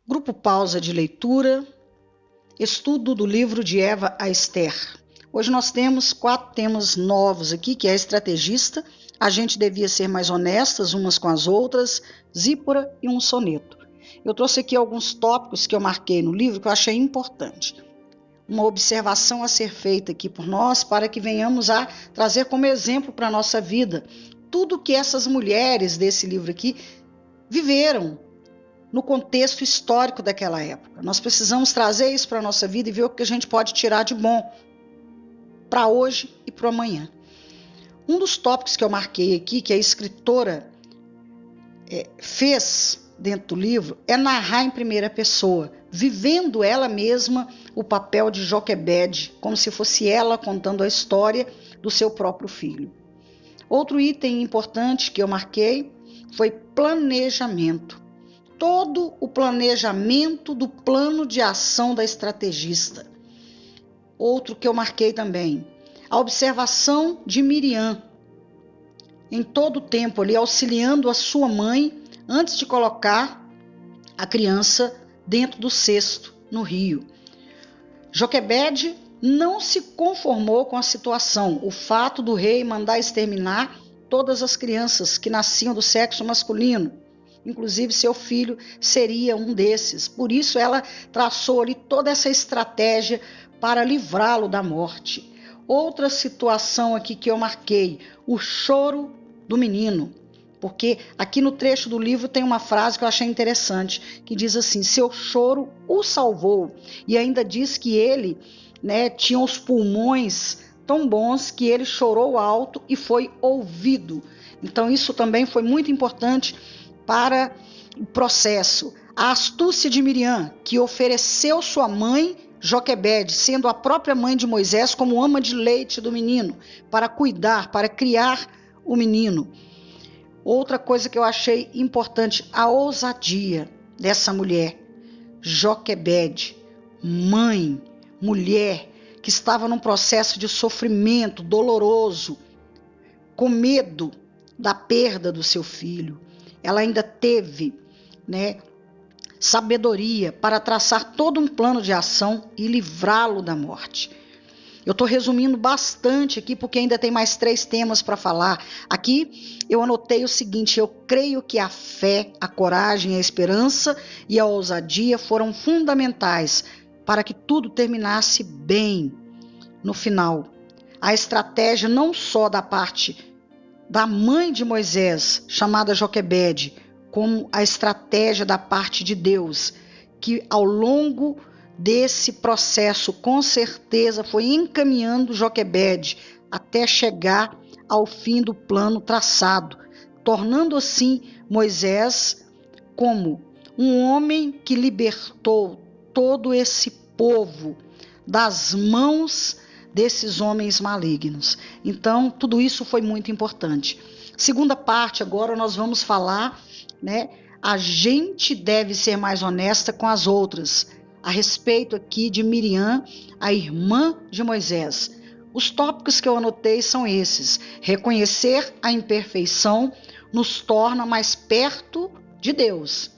Grupo Pausa de Leitura, estudo do livro de Eva a Esther. Hoje nós temos 4 temas novos aqui, que é a estrategista, a gente devia ser mais honestas umas com as outras, Zípora e um soneto. Eu trouxe aqui alguns tópicos que eu marquei no livro que eu achei importante. Uma observação a ser feita aqui por nós para que venhamos a trazer como exemplo para a nossa vida tudo que essas mulheres desse livro aqui viveram no contexto histórico daquela época. Nós precisamos trazer isso para a nossa vida e ver o que a gente pode tirar de bom para hoje e para o amanhã. Um dos tópicos que eu marquei aqui, que a escritora fez dentro do livro, é narrar em primeira pessoa, vivendo ela mesma o papel de Joquebede, como se fosse ela contando a história do seu próprio filho. Outro item importante que eu marquei foi planejamento. Todo o planejamento do plano de ação da estrategista. Outro que eu marquei também, a observação de Miriam, em todo o tempo ali, auxiliando a sua mãe antes de colocar a criança dentro do cesto, no rio. Joquebede não se conformou com a situação, o fato do rei mandar exterminar todas as crianças que nasciam do sexo masculino. Inclusive seu filho seria um desses. Por isso ela traçou ali toda essa estratégia para livrá-lo da morte. Outra situação aqui que eu marquei, o choro do menino. Porque aqui no trecho do livro tem uma frase que eu achei interessante, que diz assim, seu choro o salvou. E ainda diz que ele tinha os pulmões tão bons que ele chorou alto e foi ouvido. Então isso também foi muito importante para o processo. A astúcia de Miriam, que ofereceu sua mãe, Joquebede, sendo a própria mãe de Moisés, como ama de leite do menino, para cuidar, para criar o menino. Outra coisa que eu achei importante, a ousadia dessa mulher, Joquebede, mãe, mulher, que estava num processo de sofrimento doloroso, com medo da perda do seu filho. Ela ainda teve sabedoria para traçar todo um plano de ação e livrá-lo da morte. Eu estou resumindo bastante aqui, porque ainda tem mais 3 temas para falar. Aqui eu anotei o seguinte, eu creio que a fé, a coragem, a esperança e a ousadia foram fundamentais para que tudo terminasse bem no final. A estratégia não só da parte da mãe de Moisés, chamada Joquebede, como a estratégia da parte de Deus, que ao longo desse processo, com certeza, foi encaminhando Joquebede até chegar ao fim do plano traçado, tornando assim Moisés como um homem que libertou todo esse povo das mãos desses homens malignos. Então, tudo isso foi muito importante. Segunda parte, agora nós vamos falar, a gente deve ser mais honesta com as outras, a respeito aqui de Miriam, a irmã de Moisés. Os tópicos que eu anotei são esses. Reconhecer a imperfeição nos torna mais perto de Deus.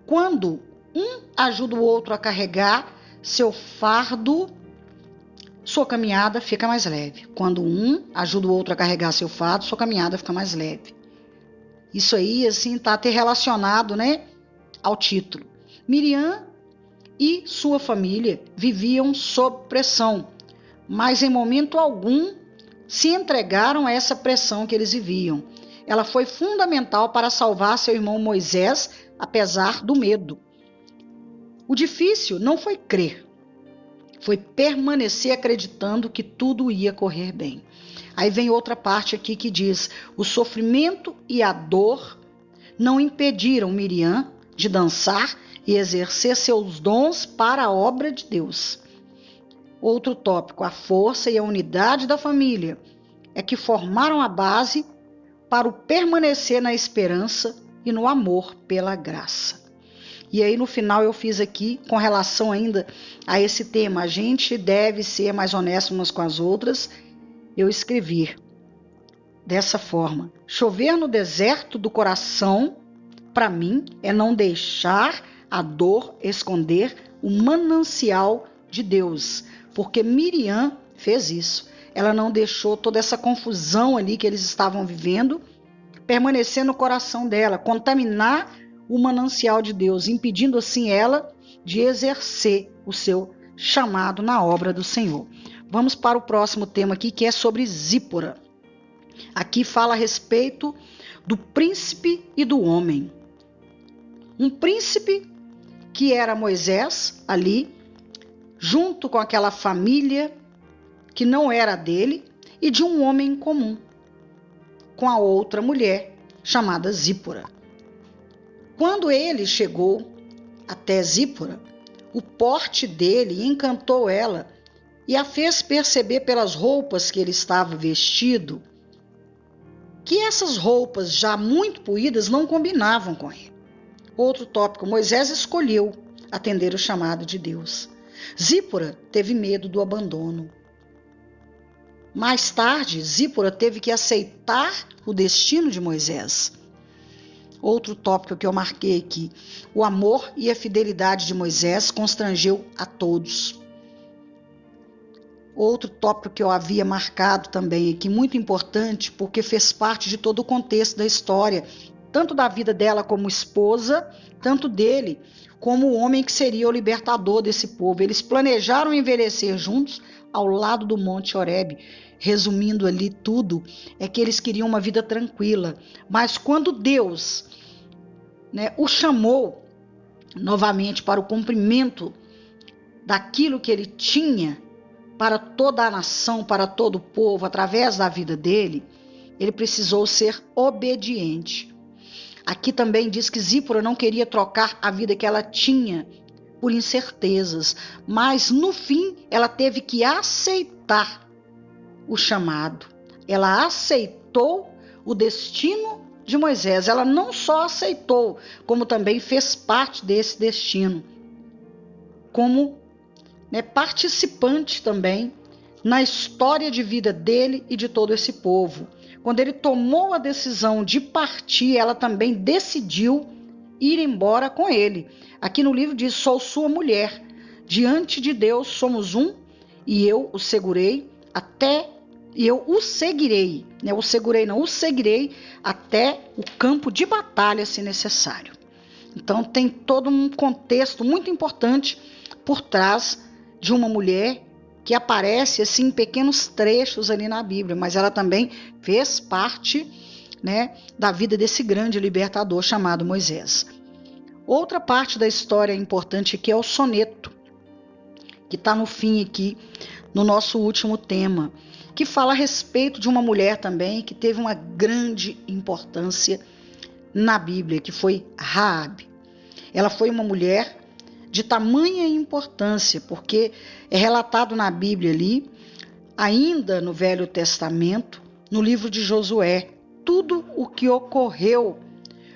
Quando um ajuda o outro a carregar seu fardo, sua caminhada fica mais leve. Quando um ajuda o outro a carregar seu fardo, sua caminhada fica mais leve. Isso aí, assim, está até relacionado, ao título. Miriam e sua família viviam sob pressão, mas em momento algum se entregaram a essa pressão que eles viviam. Ela foi fundamental para salvar seu irmão Moisés, apesar do medo. O difícil não foi crer, foi permanecer acreditando que tudo ia correr bem. Aí vem outra parte aqui que diz, o sofrimento e a dor não impediram Miriam de dançar e exercer seus dons para a obra de Deus. Outro tópico, a força e a unidade da família é que formaram a base para o permanecer na esperança e no amor pela graça. E aí no final eu fiz aqui, com relação ainda a esse tema, a gente deve ser mais honesto umas com as outras, eu escrevi dessa forma, chover no deserto do coração, para mim, é não deixar a dor esconder o manancial de Deus, porque Miriam fez isso. Ela não deixou toda essa confusão ali que eles estavam vivendo permanecer no coração dela, contaminar o manancial de Deus, impedindo assim ela de exercer o seu chamado na obra do Senhor. Vamos para o próximo tema aqui, que é sobre Zípora. Aqui fala a respeito do príncipe e do homem. Um príncipe que era Moisés ali, junto com aquela família que não era dele, e de um homem comum, com a outra mulher chamada Zípora. Quando ele chegou até Zípora, o porte dele encantou ela e a fez perceber pelas roupas que ele estava vestido que essas roupas já muito poídas não combinavam com ele. Outro tópico, Moisés escolheu atender o chamado de Deus. Zípora teve medo do abandono. Mais tarde, Zípora teve que aceitar o destino de Moisés. Outro tópico que eu marquei aqui, o amor e a fidelidade de Moisés constrangeu a todos. Outro tópico que eu havia marcado também aqui, muito importante, porque fez parte de todo o contexto da história, tanto da vida dela como esposa, tanto dele como o homem que seria o libertador desse povo. Eles planejaram envelhecer juntos ao lado do Monte Horebe. Resumindo ali tudo, é que eles queriam uma vida tranquila. Mas quando Deus, o chamou novamente para o cumprimento daquilo que ele tinha para toda a nação, para todo o povo, através da vida dele, ele precisou ser obediente. Aqui também diz que Zípora não queria trocar a vida que ela tinha por incertezas, mas no fim ela teve que aceitar o chamado. Ela aceitou o destino de Moisés. Ela não só aceitou, como também fez parte desse destino, como participante também na história de vida dele e de todo esse povo. Quando ele tomou a decisão de partir, ela também decidiu ir embora com ele. Aqui no livro diz: sou sua mulher, diante de Deus somos um, e eu o seguirei o seguirei até o campo de batalha, se necessário. Então tem todo um contexto muito importante por trás de uma mulher que aparece assim em pequenos trechos ali na Bíblia, mas ela também fez parte da vida desse grande libertador chamado Moisés. Outra parte da história importante aqui é o soneto, que está no fim aqui, no nosso último tema, que fala a respeito de uma mulher também que teve uma grande importância na Bíblia, que foi Raabe. Ela foi uma mulher de tamanha importância, porque é relatado na Bíblia ali, ainda no Velho Testamento, no livro de Josué, tudo o que ocorreu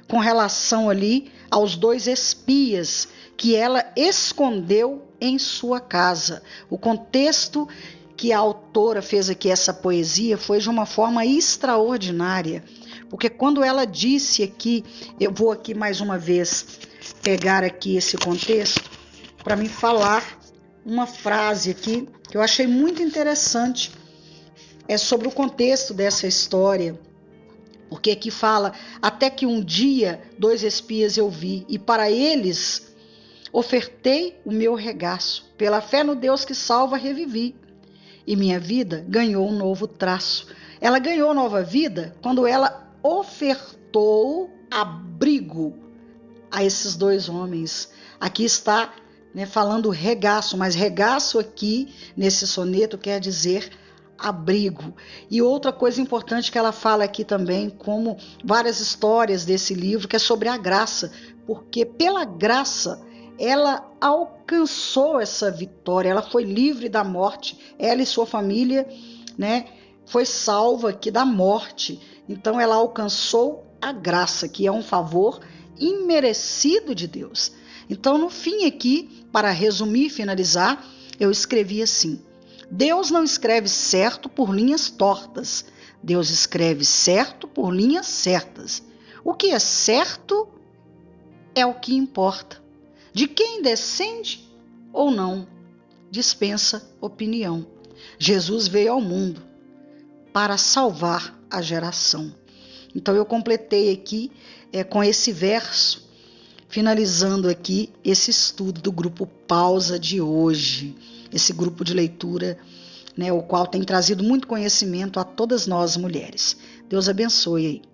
com relação ali aos 2 espias que ela escondeu em sua casa. O contexto que a autora fez aqui essa poesia foi de uma forma extraordinária, porque quando ela disse aqui, eu vou aqui mais uma vez pegar aqui esse contexto para me falar uma frase aqui que eu achei muito interessante, é sobre o contexto dessa história, porque aqui fala: até que um dia 2 espias eu vi, e para eles ofertei o meu regaço, pela fé no Deus que salva revivi, e minha vida ganhou um novo traço. Ela ganhou nova vida quando ela ofertou abrigo a esses 2 homens. Aqui está falando regaço, mas regaço aqui nesse soneto quer dizer abrigo. E outra coisa importante que ela fala aqui também, como várias histórias desse livro, que é sobre a graça, porque pela graça ela alcançou essa vitória, ela foi livre da morte, ela e sua família, foi salva aqui da morte. Então ela alcançou a graça, que é um favor imerecido de Deus. Então, no fim aqui, para resumir e finalizar, eu escrevi assim: Deus não escreve certo por linhas tortas, Deus escreve certo por linhas certas. O que é certo é o que importa. De quem descende ou não, dispensa opinião. Jesus veio ao mundo para salvar a geração. Então eu completei aqui com esse verso, finalizando aqui esse estudo do grupo Pausa de hoje, esse grupo de leitura, o qual tem trazido muito conhecimento a todas nós mulheres. Deus abençoe aí.